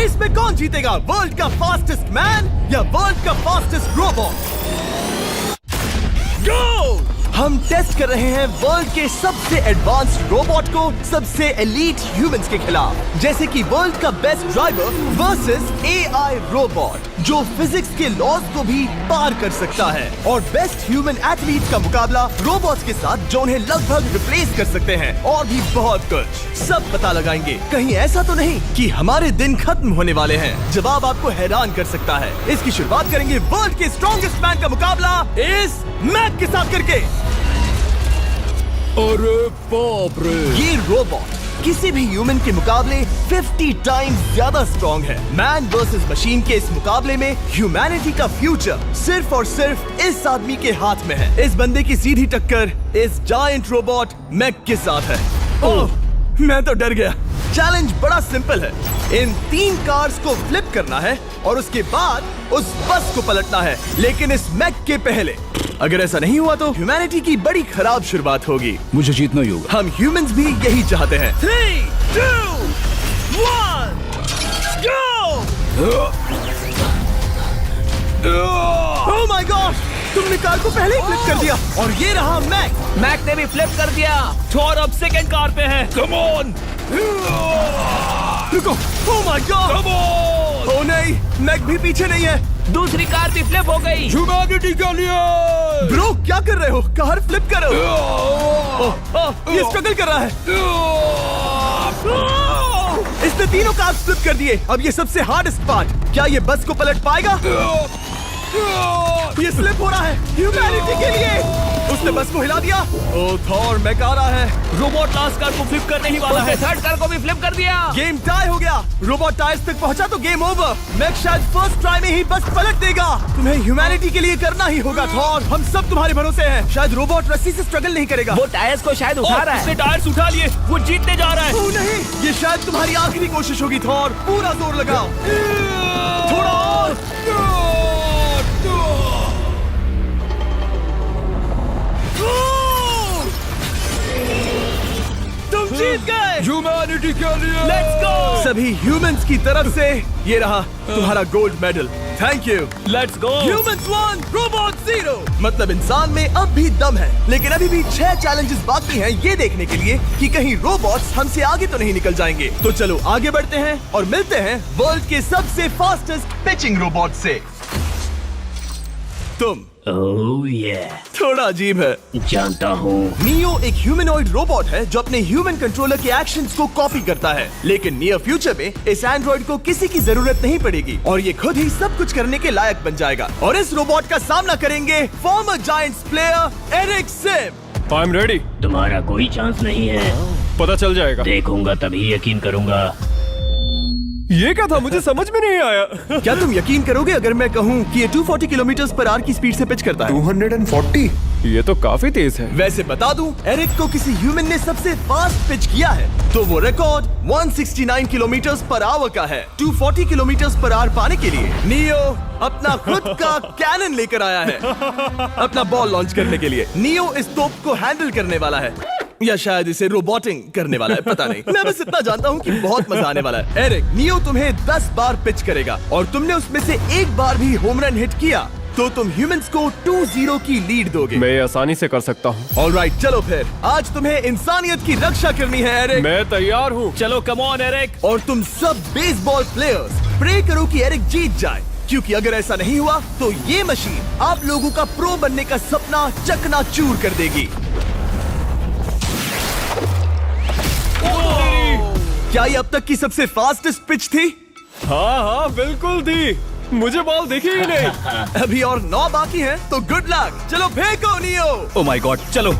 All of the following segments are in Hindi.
रेस में कौन जीतेगा, वर्ल्ड का फास्टेस्ट मैन या वर्ल्ड का फास्टेस्ट रोबोट? गो! हम टेस्ट कर रहे हैं वर्ल्ड के सबसे एडवांस्ड रोबोट को सबसे एलीट ह्यूमंस के खिलाफ, जैसे कि वर्ल्ड का best driver versus AI robot जो फिजिक्स के लॉज को भी पार कर सकता है, और बेस्ट ह्यूमन एथलीट का मुकाबला रोबोट्स के साथ जो उन्हें लगभग रिप्लेस कर सकते हैं, और भी बहुत कुछ। सब पता लगाएंगे। कहीं ऐसा तो नहीं कि हमारे दिन खत्म होने वाले हैं? जवाब आपको हैरान कर सकता है। इसकी शुरुआत करेंगे वर्ल्ड के स्ट्रॉन्गेस्ट मैन का मुकाबला इस मैक के साथ करके। अरे बाप रे! ये रोबोट किसी भी ह्यूमन के मुकाबले 50 टाइम्स ज्यादा स्ट्रॉन्ग है। मैन वर्सेस मशीन के इस मुकाबले में ह्यूमैनिटी का फ्यूचर सिर्फ और सिर्फ इस आदमी के हाथ में है। इस बंदे की सीधी टक्कर इस जायंट रोबोट मैक के साथ है। ओह, मैं तो डर गया। चैलेंज बड़ा सिंपल है। इन 3 कार्स को फ्लिप करना है और उसके बाद उस बस को पलटना है, लेकिन इस मैक के पहले। अगर ऐसा नहीं हुआ तो ह्यूमैनिटी की बड़ी खराब शुरुआत होगी। मुझे जीतना ही होगा। हम ह्यूमंस भी यही चाहते हैं। 3, 2, 1, go! Oh my God! तुमने कार को पहले ही फ्लिप कर दिया, और ये रहा मैक। मैक ने भी फ्लिप कर दिया। थॉर अब सेकंड कार पे है। Come on! रुको! Oh my God! Come on! Oh नहीं, मैक भी पीछे नहीं है। दूसरी कार भी फ्लिप हो गई। ह्यूमैनिटी के लिए! ब्रो, क्या कर रहे हो? कार फ्लिप करो। ये स्ट्रगल कर रहा है। इसने तीनों कार फ्लिप कर दिए। अब ये सबसे हार्डेस्ट पार्ट, क्या ये बस को पलट पाएगा? ये स्लिप हो रहा है ह्यूमैनिटी के लिए। उसने बस को हिला दिया। ओह थॉर, मैक आ रहा है। रोबोट लास्ट कार को फ्लिप करने ही वाला है। थर्ड कार को भी फ्लिप कर दिया। गेम टाई हो गया। रोबोट टायर्स तक पहुंचा तो गेम ओवर। मैक शायद फर्स्ट ट्राई में ही बस पलट देगा। तुम्हें ह्यूमैनिटी के लिए करना ही होगा थॉर। हम सब तुम्हारे भरोसे हैं। शायद रोबोट रस्सी से स्ट्रगल नहीं करेगा। वो टायर्स को शायद उठा रहा है। उसने टायर्स उठा लिए। वो जीतने जा रहा है। ओह नहीं, ये शायद तुम्हारी आखिरी कोशिश होगी थॉर। पूरा जोर लगाओ। थोड़ा और। तुम जीत गए। ह्यूमैनिटी के लिए! Let's go! सभी ह्यूमंस की तरफ से ये रहा तुम्हारा gold medal. Thank you. Let's go! Humans 1, robot 0। मतलब इंसान में अब भी दम है, लेकिन अभी भी 6 चैलेंजेस बाकी हैं ये देखने के लिए कि कहीं रोबोट्स हमसे आगे तो नहीं निकल जाएंगे। तो चलो आगे बढ़ते हैं और मिलते हैं वर्ल्ड के सबसे फास्टेस्ट पिचिंग रोबोट से। तुम ओह ये थोड़ा अजीब है, जानता हूँ। नियो एक ह्यूमनॉइड रोबोट है जो अपने ह्यूमन कंट्रोलर के एक्शंस को कॉपी करता है, लेकिन नियर फ्यूचर में इस एंड्रॉइड को किसी की जरूरत नहीं पड़ेगी और ये खुद ही सब कुछ करने के लायक बन जाएगा। और इस रोबोट का सामना करेंगे former giants player Eric Sim. I am ready. तुम्हारा कोई चांस नहीं है। पता चल जाएगा। देखूंगा तभी यकीन करूंगा। ये क्या था, मुझे समझ में नहीं आया। क्या तुम यकीन करोगे अगर मैं कहूँ कि ये 240 किलोमीटर/आवर की स्पीड से पिच करता है? 240? ये तो काफी तेज है। वैसे बता दूं, एरिक को किसी ह्यूमन ने सबसे फास्ट पिच किया है तो वो रिकॉर्ड 169 किलोमीटर/आवर का है। 240 किलोमीटर/आवर पाने के लिए नियो अपना खुद का कैनन लेकर आया है अपना बॉल लॉन्च करने के लिए। नियो इस तोप को हैंडल करने वाला है, या शायद इसे रोबोटिंग करने वाला है, पता नहीं। मैं बस इतना जानता हूँ कि बहुत मजा आने वाला है। एरिक, नियो तुम्हें 10 बार पिच करेगा और तुमने उसमें से एक बार भी होम रन हिट किया तो तुम ह्यूमंस को 2-0 की लीड दोगे। मैं ये आसानी से कर सकता हूँ। ऑलराइट, चलो फिर आज तुम्हें इंसानियत की रक्षा करनी है एरिक। मैं तैयार हूँ। चलो कम ऑन एरिक। और तुम सब बेसबॉल प्लेयर्स प्रे करो कि एरिक जीत जाए, क्योंकि अगर ऐसा नहीं हुआ तो ये मशीन आप लोगों का प्रो बनने का सपना चकनाचूर कर देगी। क्या ये अब तक की सबसे फास्टेस्ट पिच थी? हाँ बिल्कुल थी। मुझे बॉल दिखी ही नहीं। अभी और 9 बाकी हैं, तो गुड लक। चलो फेंको नियो। ओह माय गॉड, चलो।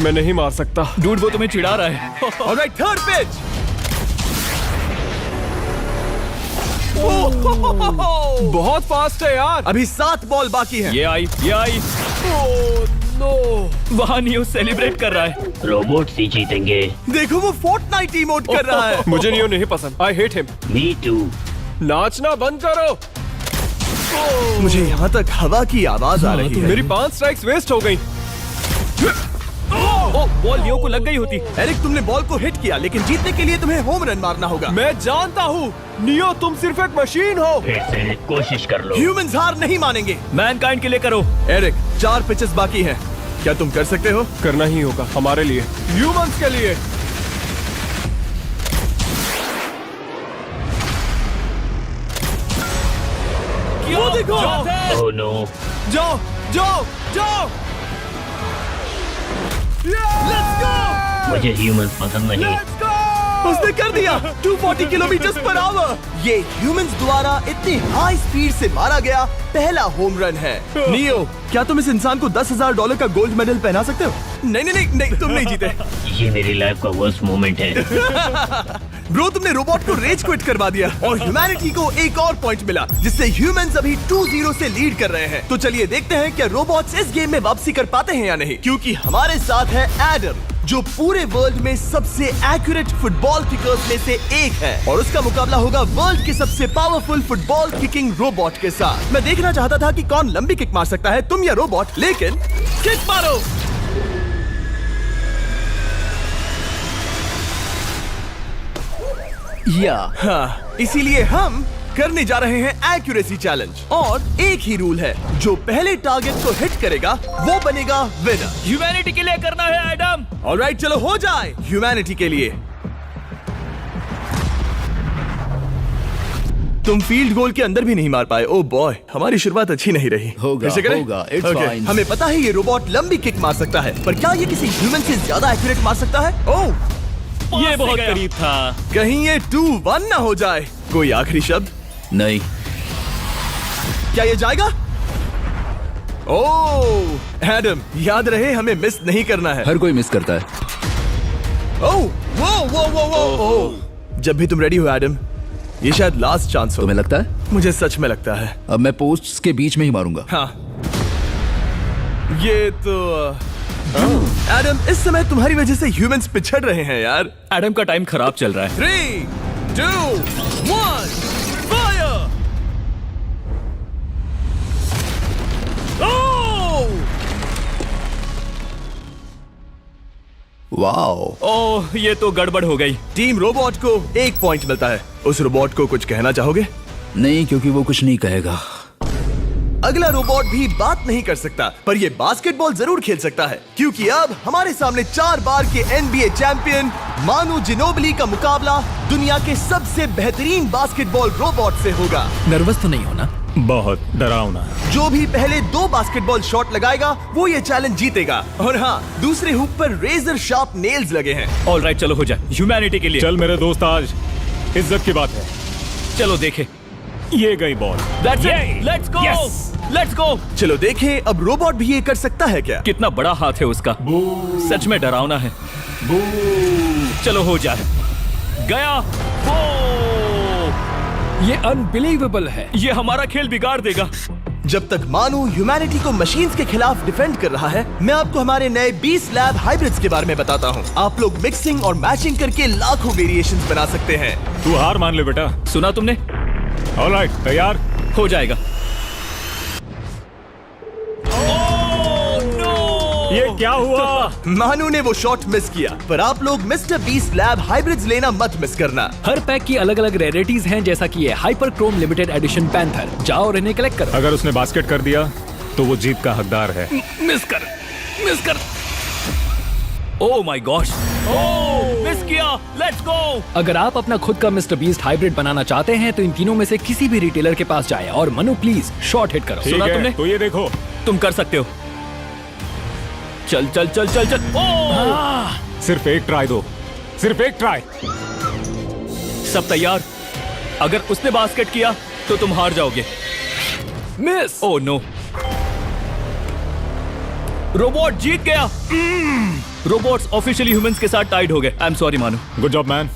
मैं नहीं मार सकता। डूड, वो तुम्हें चिढ़ा रहा है। Alright, third pitch. बहुत फास्ट है यार। अभी 7 बॉल बाकी हैं। ये आई। वहाँ नियो सेलिब्रेट कर रहा है। रोबोट्स ही जीतेंगे। देखो वो फोर्टनाइट इमोट कर रहा है। मुझे नियो नहीं पसंद। I hate him. Me too. नाचना बंद करो। मुझे यहाँ तक हवा की आवाज आ रही है। मेरी 5 स्ट्राइक्स वेस्ट हो गई। ओ, बॉल लियो को लग गई होती। एरिक, तुमने बॉल को हिट किया, लेकिन जीतने के लिए तुम्हें होम रन मारना होगा। मैं जानता हूँ नियो, तुम सिर्फ एक मशीन हो। फिर से कोशिश कर लो। ह्यूमंस हार नहीं मानेंगे। मैनकाइंड के लिए करो। एरिक, 4 पिचेस बाकी हैं। क्या तुम कर सकते हो? करना ही होगा हमारे लिए, ह्यूमंस के लिए। वो देखो। Oh no. जाओ जाओ जाओ। Let's go. मुझे ह्यूमंस पसंद नहीं। उसने कर दिया 240 किलोमीटर पर आवर। ये ह्यूमंस द्वारा इतनी हाई स्पीड से मारा गया पहला होम रन है। नियो, क्या तुम इस इंसान को $10,000 का गोल्ड मेडल पहना सकते हो? नहीं, तुम नहीं जीते। ये मेरी लाइफ का वर्स्ट मोमेंट है। ब्रो, तुमने रोबोट को रेज क्विट करवा दिया और ह्यूमैनिटी को एक और पॉइंट मिला, जिससे ह्यूमंस अभी 2-0 से लीड कर रहे हैं। तो चलिए देखते हैं क्या रोबोट्स इस गेम में वापसी कर पाते हैं या नहीं, क्योंकि हमारे साथ है एडम, जो पूरे वर्ल्ड में सबसे एक्यूरेट फुटबॉल किकर्स में से एक है, और उसका मुकाबला होगा वर्ल्ड के सबसे पावरफुल फुटबॉल किकिंग रोबोट के साथ। मैं देखना चाहता था कि कौन लंबी किक मार सकता है, तुम या रोबोट, लेकिन किक मारो। हाँ, इसीलिए हम करने जा रहे हैं एक्यूरेसी चैलेंज, और एक ही रूल है, जो पहले टारगेट को हिट करेगा वो बनेगा विनर। ह्यूमैनिटी के लिए करना है एडम। ऑलराइट, चलो हो जाए ह्यूमैनिटी के लिए। तुम फील्ड गोल के अंदर भी नहीं मार पाए। ओ बॉय, हमारी शुरुआत अच्छी नहीं रही। होगा, फिर से करें? होगा, it's Okay, fine. हमें पता है ये रोबोट लंबी किक मार सकता है, पर क्या ये किसी ह्यूमन से ज्यादा एक्यूरेट मार सकता है? ओह, ये बहुत करीब था। कहीं ये 2-1 ना हो जाए। कोई आखिरी शब्द? नहीं। क्या ये जाएगा? ओह एडम, याद रहे हमें मिस नहीं करना है। हर कोई मिस करता है। ओह, वो। जब भी तुम रेडी हो एडम, ये शायद लास्ट चांस हो। तुम्हें लगता है? मुझे सच में लगता है। अब मैं पोस्ट्स के बीच में ही मारूंगा। हाँ, ये तो एडम, इस समय तुम्हारी वजह से ह्यूमंस पिछड़ रहे हैं यार। एडम का टाइम खराब चल रहा है। 3, 2, 1, फायर! वाओ। ओह, ये तो गड़बड़ हो गई। टीम रोबोट को 1 पॉइंट मिलता है। उस रोबोट को कुछ कहना चाहोगे? नहीं, क्योंकि वो कुछ नहीं कहेगा। अगला रोबोट भी बात नहीं कर सकता, पर ये बास्केटबॉल जरूर खेल सकता है, क्योंकि अब हमारे सामने 4 बार के NBA चैंपियन मानू जिनोबिली का मुकाबला दुनिया के सबसे बेहतरीन बास्केटबॉल रोबोट से होगा। नर्वस तो नहीं होना? बहुत डरावना। जो भी पहले 2 बास्केटबॉल शॉट लगाएगा वो ये चैलेंज जीतेगा। और हाँ, दूसरे हुक पर रेजर शार्प नेल्स लगे हैं। ऑलराइट, चलो हो जाए ह्यूमैनिटी के लिए। चल मेरे दोस्त, आज इज्जत की बात है। चलो देखे। ये गई ball. That's it. Let's go. Yes. Let's go. चलो देखें, अब रोबोट भी ये कर सकता है क्या? कितना बड़ा हाथ है उसका। सच में डरावना है। चलो हो जाए। गया। ये अनबिलीवेबल है। ये हमारा खेल बिगाड़ देगा। जब तक मानू ह्यूमैनिटी को मशीन्स के खिलाफ डिफेंड कर रहा है, मैं आपको हमारे नए 20 लैब हाइब्रिड्स के बारे में बताता हूँ। आप लोग मिक्सिंग और मैचिंग करके लाखों वेरिएशंस बना सकते हैं। तू हार मान ले बेटा। सुना तुमने? ऑलराइट, तैयार? हो जाएगा। ये क्या हुआ? मानू ने वो शॉट मिस किया, पर आप लोग मिस्टर बीस्ट लैब हाइब्रिड्स लेना मत मिस करना। हर पैक की अलग अलग रेयरिटीज हैं, जैसा कि ये hyper Chrome limited edition panther. जाओ और इन्हें कलेक्ट करो। अगर उसने बास्केट कर दिया तो वो जीत का हकदार है। मिस कर। Oh my gosh. Oh, miss किया। Let's go. अगर आप अपना खुद का मिस्टर बीस्ट हाइब्रिड बनाना चाहते हैं तो इन तीनों में से किसी भी रिटेलर के पास जाएं और मनु प्लीज शॉट हिट करो। ठीक सुना है, तुमने? तो ये देखो। तुम कर सकते हो। चल। ओह! सिर्फ एक ट्राई दो, सिर्फ एक ट्राई। सब तैयार? अगर उसने बास्केट किया तो तुम हार जाओगे। मिस। ओह नो, रोबोट जीत गया। रोबोट्स ऑफिशियली ह्यूमंस के साथ टाइड हो गए। आई एम सॉरी मानू। Good job man.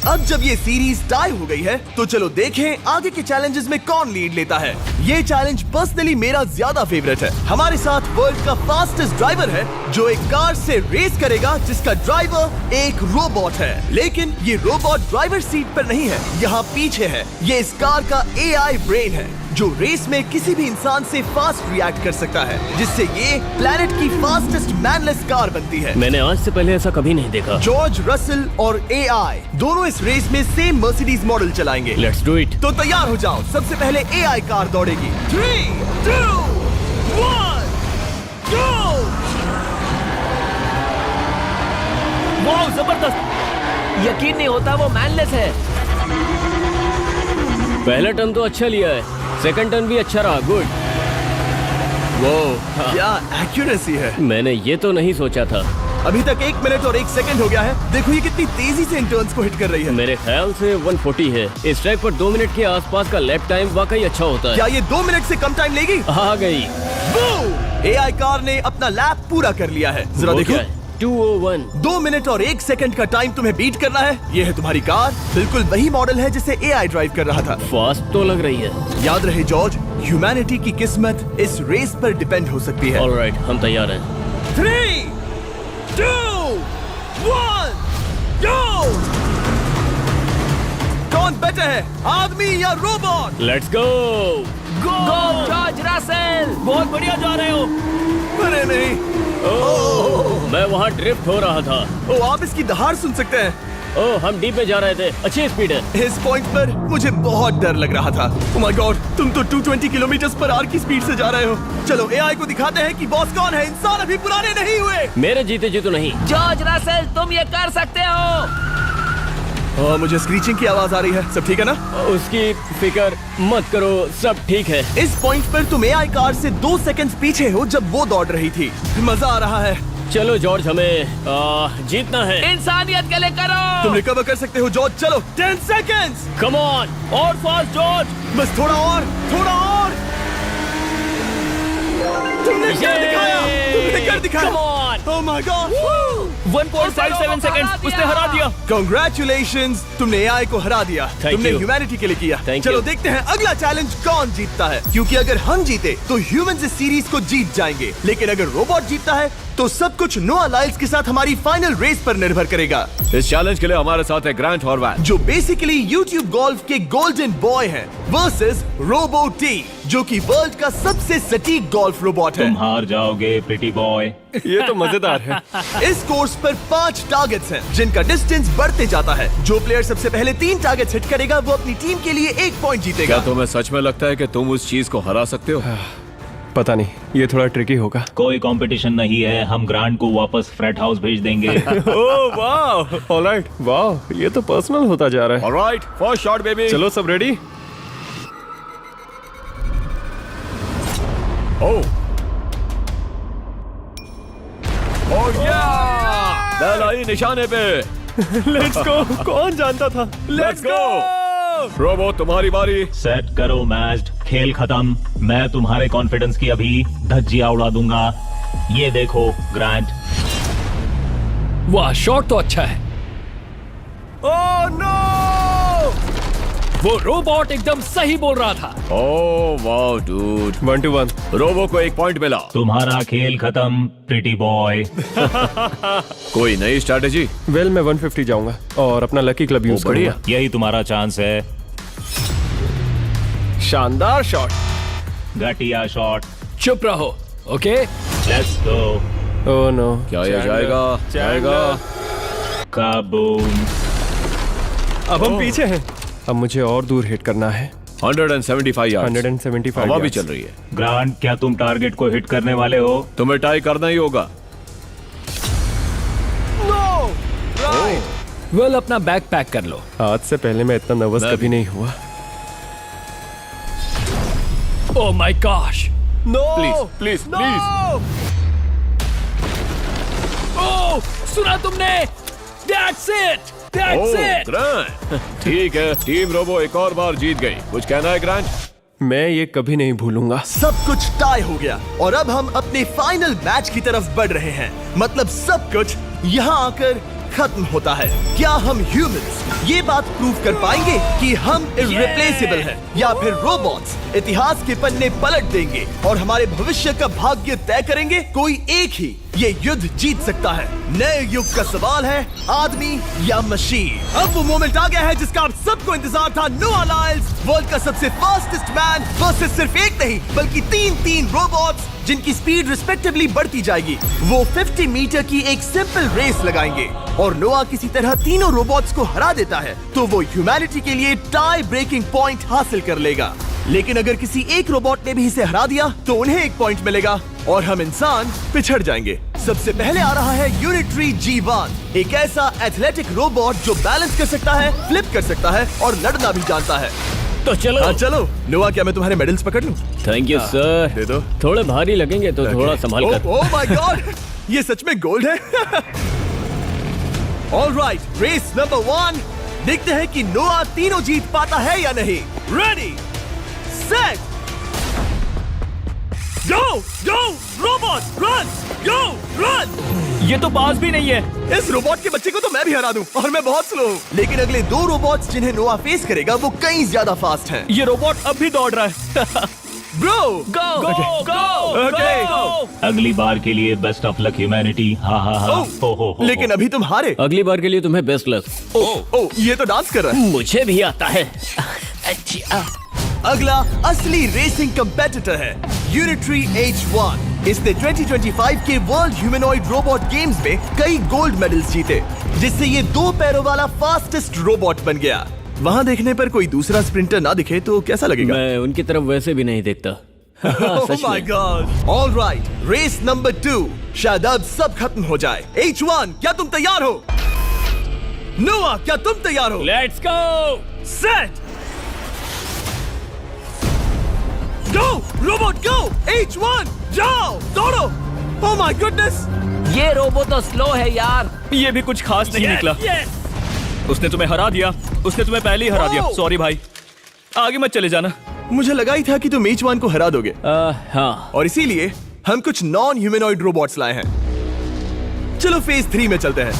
अब जब ये सीरीज टाई हो गई है, तो चलो देखें आगे के चैलेंजेस में कौन लीड लेता है। ये चैलेंज पर्सनली मेरा ज्यादा फेवरेट है। हमारे साथ वर्ल्ड का फास्टेस्ट ड्राइवर है, जो एक कार से रेस करेगा जिसका ड्राइवर एक रोबोट है। लेकिन ये रोबोट ड्राइवर सीट पर नहीं है, यहाँ पीछे है। ये इस कार का AI ब्रेन है। जो रेस में किसी भी इंसान से फास्ट रिएक्ट कर सकता है, जिससे ये प्लेनेट की फास्टेस्ट मैनलेस कार बनती है। मैंने आज से पहले ऐसा कभी नहीं देखा। जॉर्ज रसल और AI दोनों इस रेस में सेम मर्सिडीज मॉडल चलाएंगे। Let's do it. तो तैयार हो जाओ, सबसे पहले AI कार दौड़ेगी। 3, 2, 1, go! वाह जबरदस्त, यकीन नहीं होता वो मैनलेस है। पहला टर्न तो अच्छा लिया है, सेकंड टर्न भी अच्छा रहा। गुड। वो क्या एक्यूरेसी है। मैंने ये तो नहीं सोचा था। अभी तक 1 मिनट और 1 सेकंड हो गया है। देखो ये कितनी तेजी से इन टर्न्स को हिट कर रही है। मेरे ख्याल से 140 है। इस ट्रैक पर 2 मिनट के आसपास का लैप टाइम वाकई अच्छा होता है। क्या ये 2 मिनट से कम टाइम लेगी? आ गई। AI कार ने अपना लैप पूरा कर लिया है। जरा वो देखो, क्या है? 201। 2 मिनट और 1 सेकंड का टाइम तुम्हें बीट करना है। ये है तुम्हारी कार, बिल्कुल वही मॉडल है जिसे AI ड्राइव कर रहा था। फास्ट तो लग रही है। याद रहे जॉर्ज, ह्यूमैनिटी की किस्मत इस रेस पर डिपेंड हो सकती है। ऑलराइट, हम तैयार हैं। 3, 2, 1, go! कौन बेटर है, आदमी या robot? Let's go. Go George Russell, बहुत बढ़िया जा रहे हो। अरे नहीं, मैं वहाँ ड्रिफ्ट हो रहा था। ओ आप इसकी दहाड़ सुन सकते हैं। ओह, हम डीप में जा रहे थे। अच्छी स्पीड है। इस पॉइंट पर मुझे बहुत डर लग रहा था। ओह माय गॉड, तुम तो 220 किलोमीटर पर आवर की स्पीड से जा रहे हो। चलो AI को दिखाते हैं कि बॉस कौन है। इंसान अभी पुराने नहीं हुए। मेरे जीते जी तो नहीं। जॉर्ज रसेल, तुम ये कर सकते हो। मुझे स्क्रीचिंग की आवाज आ रही है। सब ठीक है ना? उसकी फिक्र मत करो, सब ठीक है। इस पॉइंट पर तुम AI कार से 2 सेकंड पीछे हो जब वो दौड़ रही थी। मजा आ रहा है। चलो जॉर्ज, हमें जीतना है। इंसानियत के लिए करो। तुम रिकवर कर सकते हो जॉर्ज। चलो 10 सेकंड्स। कम ऑन, और फास्ट जॉर्ज। बस थोड़ा और, थोड़ा और। तुमने कर दिखाया, तुमने कर दिखाया। Come on. Oh my God. 1.57 seconds, उसने हरा दिया। Congratulations, तुमने AI को हरा दिया। Thank तुमने you. ह्यूमैनिटी के लिए किया। Thank चलो you. देखते हैं अगला चैलेंज कौन जीतता है, क्योंकि अगर हम जीते तो ह्यूमंस इस सीरीज को जीत जाएंगे, लेकिन अगर रोबोट जीतता है तो सब कुछ नोआ लाइल्स के साथ हमारी फाइनल रेस पर निर्भर करेगा। इस चैलेंज के लिए हमारे साथ है ग्रांट हॉर्वैट, जो बेसिकली YouTube गोल्फ के गोल्डन बॉय हैं, वर्सेस रोबो T, जो कि वर्ल्ड का सबसे सटीक गोल्फ रोबोट है। तुम हार जाओगे प्रिटी बॉय। ये तो मजेदार है। इस कोर्स पर 5 टारगेट्स हैं, जिनका डिस्टेंस बढ़ते जाता है। जो प्लेयर सबसे पहले 3 टारगेट्स हिट करेगा वो अपनी टीम के लिए 1 पॉइंट जीतेगा। क्या तुम्हें सच में लगता है कि तुम उस चीज को हरा सकते हो? पता नहीं, ये थोड़ा ट्रिकी होगा। कोई कंपटीशन नहीं है, हम ग्रांट को वापस फ्रेट हाउस भेज देंगे। ओह वाह, ऑलराइट, वाह, ये तो पर्सनल होता जा रहा है। Alright, first shot baby. चलो सब रेडी? ओह या, बैल आई निशाने पे। Let's go. कौन जानता था? Let's go. रोबो, तुम्हारी बारी। सेट करो मैच, खेल खत्म। मैं तुम्हारे कॉन्फिडेंस की अभी धज्जियां उड़ा दूंगा। ये देखो ग्रांट। वाह, शॉट तो अच्छा है। Oh no! वो रोबोट एकदम सही बोल रहा था। Oh wow dude, 1 to 1। Robo को 1 पॉइंट मिला। तुम्हारा खेल खत्म प्रिटी बॉय। कोई नई स्ट्रैटेजी? वेल, मैं 150 जाऊंगा और अपना लकी क्लब यूज बढ़िया। करूंगा। यही तुम्हारा चांस है। शानदार शॉट। घटिया शॉट। चुप रहो, okay? Let's go. Oh no, क्या ये जाएगा? जाएगा। काबूम। अब हम पीछे हैं। अब मुझे और दूर हिट करना है। 175 यार्ड्स। 175 हवा भी yards। चल रही है। ग्रांट, क्या तुम टारगेट को हिट करने वाले हो? तुम्हें टाई करना ही होगा। वेल, अपना बैग पैक कर लो। आज से पहले मैं इतना नर्वस मैं कभी भी। नहीं हुआ। Oh my gosh. No! Please please please. Oh, सुना तुमने? That's it! That's it! Grant, ठीक है, टीम रोबो एक और बार जीत गई। कुछ कहना है ग्रांट? मैं ये कभी नहीं भूलूंगा। सब कुछ टाई हो गया और अब हम अपने फाइनल मैच की तरफ बढ़ रहे हैं। मतलब सब कुछ यहाँ आकर खत्म होता है। क्या हम ह्यूमंस ये बात प्रूव कर पाएंगे कि हम इररिप्लेसेबल हैं, या फिर रोबोट्स इतिहास के पन्ने पलट देंगे और हमारे भविष्य का भाग्य तय करेंगे? कोई एक ही ये युद्ध जीत सकता है। नए युग का सवाल है आदमी या मशीन। अब वो मोमेंट आ गया है जिसका आप सबको इंतजार था। नोआ लाइल्स वर्ल्ड का सबसे फास्टेस्ट मैन वर्सेस सिर्फ एक नहीं बल्कि तीन रोबोट्स जिनकी स्पीड रिस्पेक्टिवली बढ़ती जाएगी। वो 50 मीटर की एक सिंपल रेस लगाएंगे और नोआ किसी तरह तीनों रोबोट्स को हरा देता है तो वो ह्यूमैनिटी के लिए टाई ब्रेकिंग पॉइंट हासिल कर लेगा। लेकिन अगर किसी एक रोबोट ने भी इसे हरा दिया तो उन्हें एक पॉइंट मिलेगा और हम इंसान पिछड़ जाएंगे। सबसे पहले आ रहा है यूनिट्री G1, एक ऐसा एथलेटिक रोबोट जो बैलेंस कर सकता है, फ्लिप कर सकता है और लड़ना भी जानता है। तो चलो। हाँ चलो। नोआ, क्या मैं तुम्हारे मेडल्स पकड़ लूं? Thank you sir. दे दो। थोड़े भारी लगेंगे तो थोड़ा संभाल कर। ओह माय गॉड, ये सच में गोल्ड है। ऑलराइट, रेस नंबर 1, देखते हैं कि नोआ तीनों जीत पाता है या नहीं। रेडी सेट गो गो रोबोट रन गो रन। ये तो पास भी नहीं है। इस रोबोट के बच्चे को तो मैं भी हरा दूं और मैं बहुत स्लो हूं। लेकिन अगले 2 रोबोट्स जिन्हें नोआ फेस करेगा वो कहीं ज्यादा फास्ट हैं। ये रोबोट अब भी दौड़ रहा है। ब्रो गो गो Okay. अगली बार के लिए बेस्ट ऑफ लक ह्यूमैनिटी। हा हा हा। हो। लेकिन अभी तुम हारे। अगली बार के लिए तुम्हें बेस्ट लक। ओ ये तो डांस कर रहा है। मुझे भी आता है। अगला असली रेसिंग कंपेटिटर है यूनिट्री H1। इसने 2025 के वर्ल्ड ह्यूमनॉइड रोबोट गेम्स में कई गोल्ड मेडल्स जीते, जिससे ये 2 पैरों वाला फास्टेस्ट रोबोट बन गया। वहाँ देखने पर कोई दूसरा स्प्रिंटर ना दिखे तो कैसा लगेगा? मैं उनकी तरफ वैसे भी नहीं देखता। Oh my God! All right, race number 2। शायद अब सब खत्म हो जाए। H1, क्या तुम तैयार हो? नोआ, क्या तुम तैयार हो? Let's go. Set go robot go. H1 जाओ दौड़ो। Oh my goodness! ये रोबोट तो स्लो है यार। ये भी कुछ खास नहीं निकला। उसने तुम्हें हरा दिया। उसने तुम्हें पहले ही हरा दिया। Oh! सॉरी भाई, आगे मत चले जाना। मुझे लगा ही था कि तुम H1 को हरा दोगे हाँ। और इसीलिए हम कुछ नॉन ह्यूमनॉइड रोबोट्स लाए हैं। चलो फेज 3 में चलते हैं।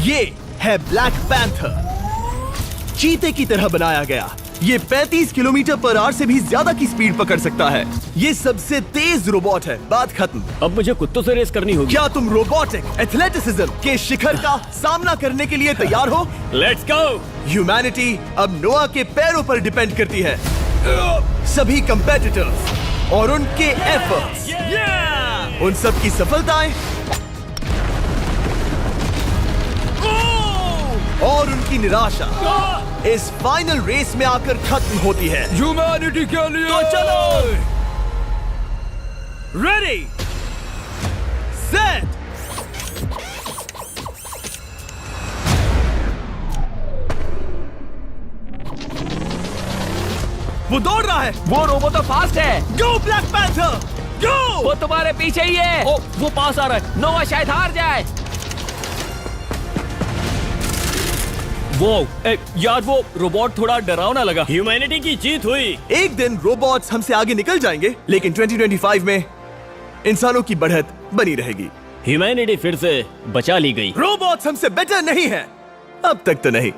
ये है ब्लैक पैंथर, चीते की तरह बनाया गया। ये 35 किलोमीटर पर आवर से भी ज्यादा की स्पीड पकड़ सकता है। ये सबसे तेज रोबोट है। बात खत्म। अब मुझे कुत्तों से रेस करनी होगी। क्या तुम रोबोटिक एथलेटिसिज्म के शिखर का सामना करने के लिए तैयार हो? Let's go. ह्यूमैनिटी अब नोआ के पैरों पर डिपेंड करती है। सभी कंपेटिटर्स और उनके एफर्ट्स, उन सब की सफलताएं और उनकी निराशा इस फाइनल रेस में आकर खत्म होती है। ह्यूमैनिटी के लिए। तो चलो। रेडी सेट वो दौड़ रहा है। वो रोबोट तो फास्ट है। गो ब्लैक पैंथर गो। वो तुम्हारे पीछे ही है। ओ, वो पास आ रहा है। नोआ शायद हार जाए। वो यार, वो रोबोट थोड़ा डरावना लगा। ह्यूमैनिटी की जीत हुई। एक दिन रोबोट्स हमसे आगे निकल जाएंगे, लेकिन 2025 में इंसानों की बढ़त बनी रहेगी। ह्यूमैनिटी फिर से बचा ली गई। रोबोट्स हमसे बेटर नहीं है, अब तक तो नहीं।